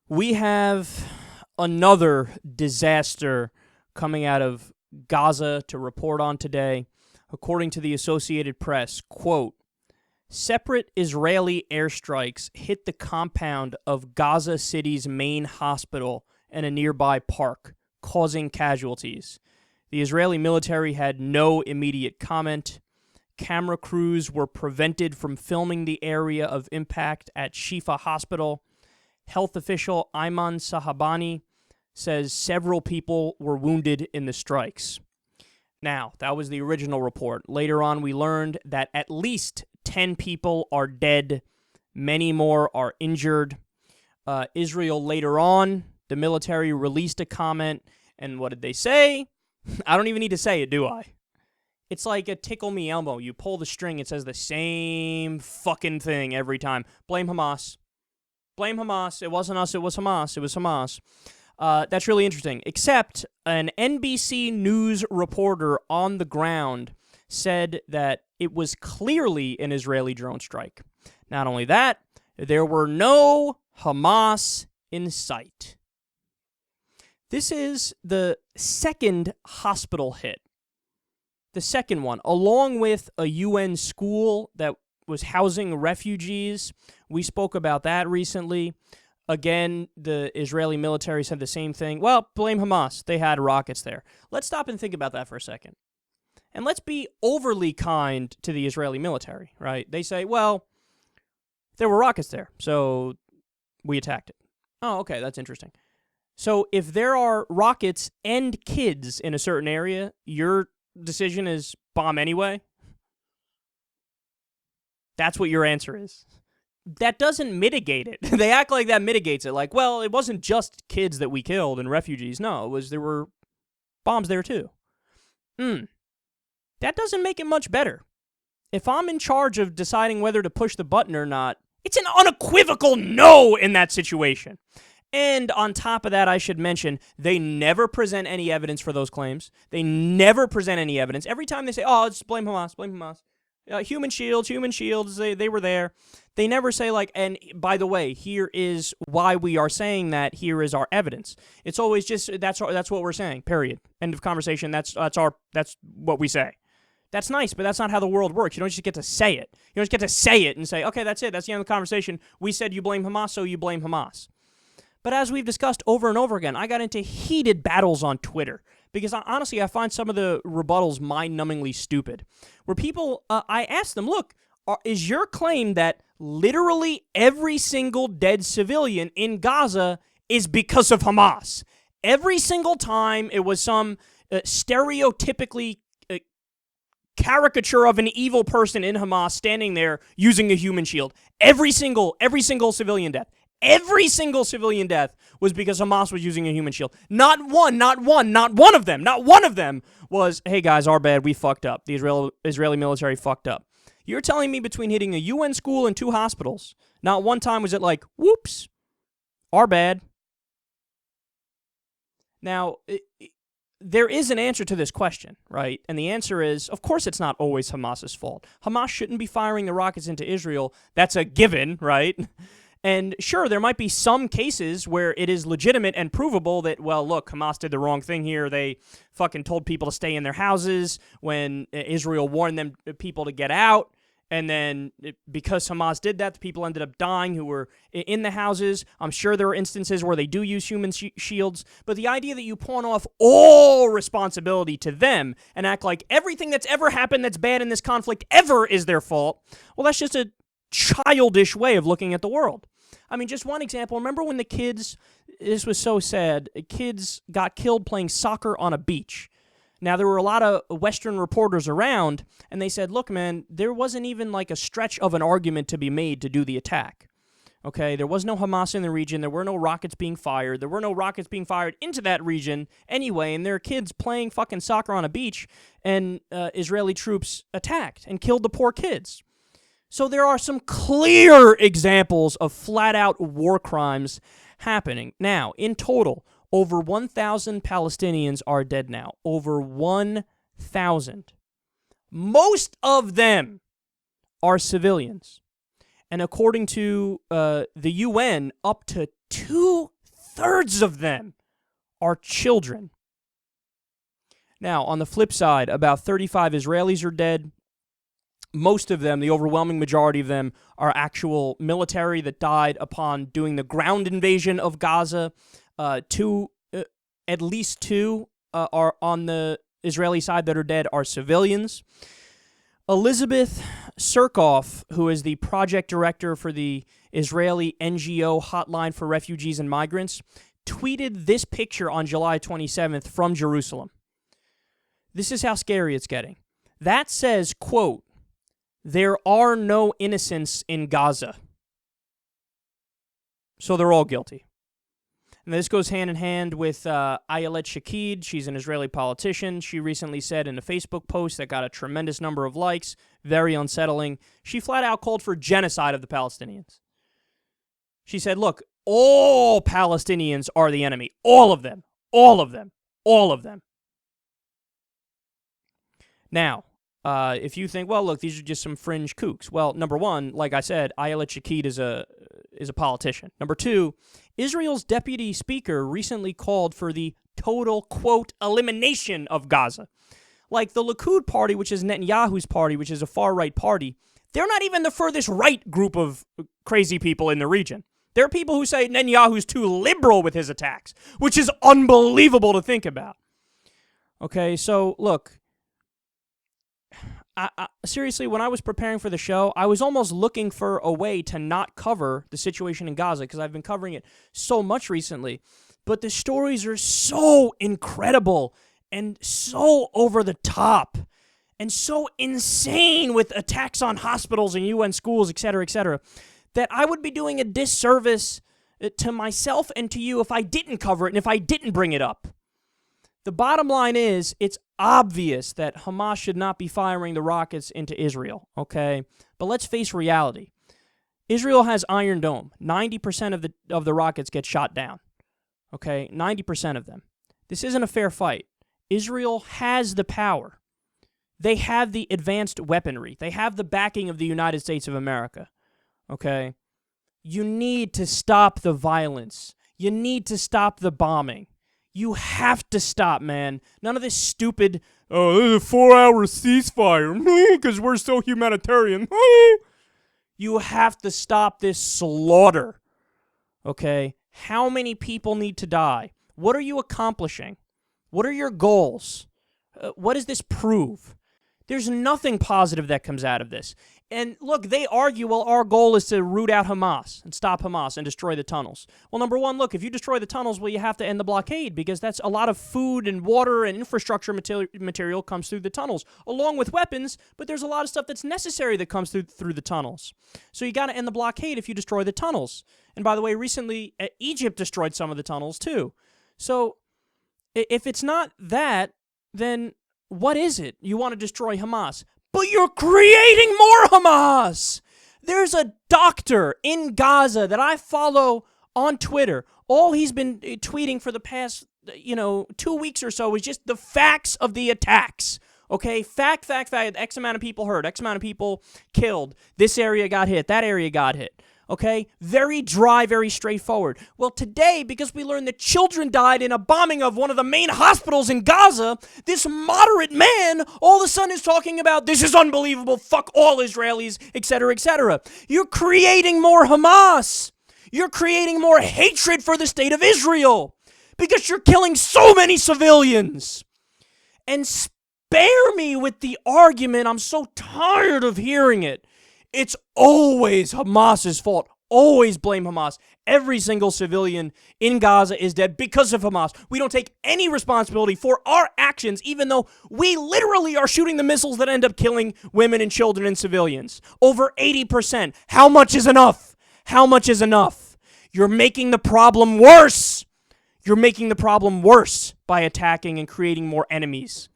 We have another disaster coming out of Gaza to report on today. According to the Associated Press, quote, separate Israeli airstrikes hit the compound of Gaza City's main hospital and a nearby park, causing casualties. The Israeli military had no immediate comment. Camera crews were prevented from filming the area of impact at Shifa Hospital. Health official Ayman Sahabani says several people were wounded in the strikes. Now, that was the original report. Later on, we learned that at least 10 people are dead. Many more are injured. Israel later on, the military released a comment, and what did they say? I don't even need to say it, do I? It's like a tickle me Elmo. You pull the string, it says the same fucking thing every time. Blame Hamas. Blame Hamas. It wasn't us, it was Hamas. It was Hamas. That's really interesting. Except an NBC News reporter on the ground said that it was clearly an Israeli drone strike. Not only that, there were no Hamas in sight. This is the second hospital hit. The second one, along with a UN school that was housing refugees. We spoke about that recently. Again, the Israeli military said the same thing. Well, blame Hamas. They had rockets there. Let's stop and think about that for a second. And let's be overly kind to the Israeli military, right? They say, well, there were rockets there, so we attacked it. Oh, okay, that's interesting. So if there are rockets and kids in a certain area, your decision is bomb anyway? That's what your answer is. That doesn't mitigate it. They act like that mitigates it. Like, well, it wasn't just kids that we killed and refugees. No, there were bombs there too. That doesn't make it much better. If I'm in charge of deciding whether to push the button or not, it's an unequivocal no in that situation. And on top of that, I should mention, they never present any evidence for those claims. They never present any evidence. Every time they say, oh, just blame Hamas, blame Hamas. Human shields, they were there. They never say, like, and by the way, here is why we are saying that, here is our evidence. It's always just, that's what we're saying, period. End of conversation, that's what we say. That's nice, but that's not how the world works. You don't just get to say it. You don't just get to say it and say, okay, that's it, that's the end of the conversation. We said you blame Hamas, so you blame Hamas. But as we've discussed over and over again, I got into heated battles on Twitter because honestly, I find some of the rebuttals mind-numbingly stupid. Where people, I asked them, look, is your claim that literally every single dead civilian in Gaza is because of Hamas? Every single time it was some stereotypically caricature of an evil person in Hamas standing there using a human shield. Every single civilian death. Every single civilian death was because Hamas was using a human shield. Not one of them was, hey guys, our bad, we fucked up. The Israeli military fucked up. You're telling me between hitting a UN school and 2 hospitals, not one time was it like, whoops, our bad. Now, there is an answer to this question, right? And the answer is, of course it's not always Hamas's fault. Hamas shouldn't be firing the rockets into Israel. That's a given, right? And sure, there might be some cases where it is legitimate and provable that, well, look, Hamas did the wrong thing here. They fucking told people to stay in their houses when Israel warned them people to get out. And then because Hamas did that, the people ended up dying who were in the houses. I'm sure there are instances where they do use human shields. But the idea that you pawn off all responsibility to them and act like everything that's ever happened that's bad in this conflict ever is their fault, well, that's just a childish way of looking at the world. I mean, just one example. Remember when the kids, this was so sad, kids got killed playing soccer on a beach. Now, there were a lot of Western reporters around, and they said, look, man, there wasn't even like a stretch of an argument to be made to do the attack. Okay, there was no Hamas in the region. There were no rockets being fired. There were no rockets being fired into that region anyway, and there are kids playing fucking soccer on a beach, and Israeli troops attacked and killed the poor kids. So there are some clear examples of flat-out war crimes happening. Now, in total, over 1,000 Palestinians are dead now. Over 1,000. Most of them are civilians. And according to the UN, up to 2 2/3 of them are children. Now, on the flip side, about 35 Israelis are dead. Most of them, the overwhelming majority of them, are actual military that died upon doing the ground invasion of Gaza. At least two are on the Israeli side that are dead are civilians. Elizabeth Surkoff, who is the project director for the Israeli NGO Hotline for Refugees and Migrants, tweeted this picture on July 27th from Jerusalem. This is how scary it's getting. That says, quote, "There are no innocents in Gaza." So they're all guilty. And this goes hand in hand with Ayelet Shaked. She's an Israeli politician. She recently said in a Facebook post that got a tremendous number of likes, very unsettling, she flat out called for genocide of the Palestinians. She said, look, all Palestinians are the enemy. All of them. All of them. All of them. Now, if you think, well, look, these are just some fringe kooks. Well, number one, like I said, Ayelet Shaked is a politician. Number two, Israel's deputy speaker recently called for the total, quote, elimination of Gaza. Like the Likud party, which is Netanyahu's party, which is a far-right party, they're not even the furthest right group of crazy people in the region. There are people who say Netanyahu's too liberal with his attacks, which is unbelievable to think about. Okay, so look, seriously, when I was preparing for the show, I was almost looking for a way to not cover the situation in Gaza because I've been covering it so much recently. But the stories are so incredible and so over the top and so insane with attacks on hospitals and UN schools, etc., that I would be doing a disservice to myself and to you if I didn't cover it and if I didn't bring it up. The bottom line is, it's obvious that Hamas should not be firing the rockets into Israel, okay? But let's face reality. Israel has Iron Dome. 90% of the rockets get shot down, okay? 90% of them. This isn't a fair fight. Israel has the power. They have the advanced weaponry. They have the backing of the United States of America, okay? You need to stop the violence. You need to stop the bombing. You have to stop, man. None of this stupid, there's a 4-hour ceasefire because we're so humanitarian. You have to stop this slaughter, okay? How many people need to die? What are you accomplishing? What are your goals? What does this prove? There's nothing positive that comes out of this. And look, they argue, well, our goal is to root out Hamas and stop Hamas and destroy the tunnels. Well, number one, look, if you destroy the tunnels, well, you have to end the blockade because that's a lot of food and water and infrastructure material comes through the tunnels, along with weapons, but there's a lot of stuff that's necessary that comes through the tunnels. So you got to end the blockade if you destroy the tunnels. And by the way, recently, Egypt destroyed some of the tunnels too. So if it's not that, then what is it? You want to destroy Hamas. But you're creating more Hamas! There's a doctor in Gaza that I follow on Twitter. All he's been tweeting for the past, 2 weeks or so is just the facts of the attacks. Okay? Fact. X amount of people hurt. X amount of people killed. This area got hit. That area got hit. Okay? Very dry, very straightforward. Well, today, because we learned that children died in a bombing of one of the main hospitals in Gaza, this moderate man all of a sudden is talking about, this is unbelievable, fuck all Israelis, etc. You're creating more Hamas. You're creating more hatred for the state of Israel because you're killing so many civilians. And spare me with the argument, I'm so tired of hearing it. It's always Hamas's fault. Always blame Hamas. Every single civilian in Gaza is dead because of Hamas. We don't take any responsibility for our actions, even though we literally are shooting the missiles that end up killing women and children and civilians. Over 80%. How much is enough? How much is enough? You're making the problem worse. You're making the problem worse by attacking and creating more enemies.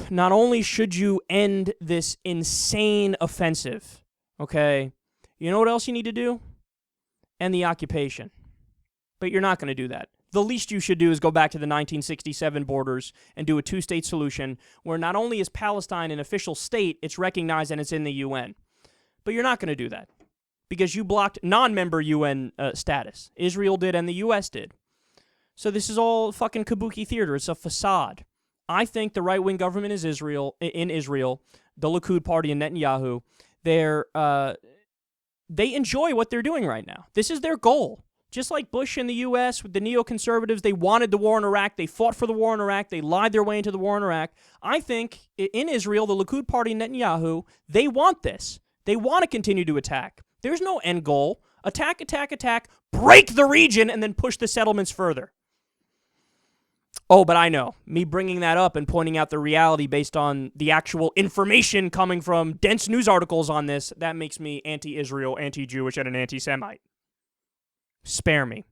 Not only should you end this insane offensive, okay, you know what else you need to do? End the occupation. But you're not going to do that. The least you should do is go back to the 1967 borders and do a two-state solution where not only is Palestine an official state, it's recognized and it's in the UN. But you're not going to do that. because you blocked non-member UN status. Israel did and the U.S. did. So this is all fucking kabuki theater. It's a facade. I think the right-wing government is in Israel, the Likud party and Netanyahu, they enjoy what they're doing right now. This is their goal. Just like Bush in the U.S. with the neoconservatives, they wanted the war in Iraq. They fought for the war in Iraq. They lied their way into the war in Iraq. I think in Israel, the Likud party and Netanyahu, they want this. They want to continue to attack. There's no end goal. Attack, attack, attack, break the region, and then push the settlements further. Oh, but I know, me bringing that up and pointing out the reality based on the actual information coming from dense news articles on this, that makes me anti-Israel, anti-Jewish, and an anti-Semite. Spare me.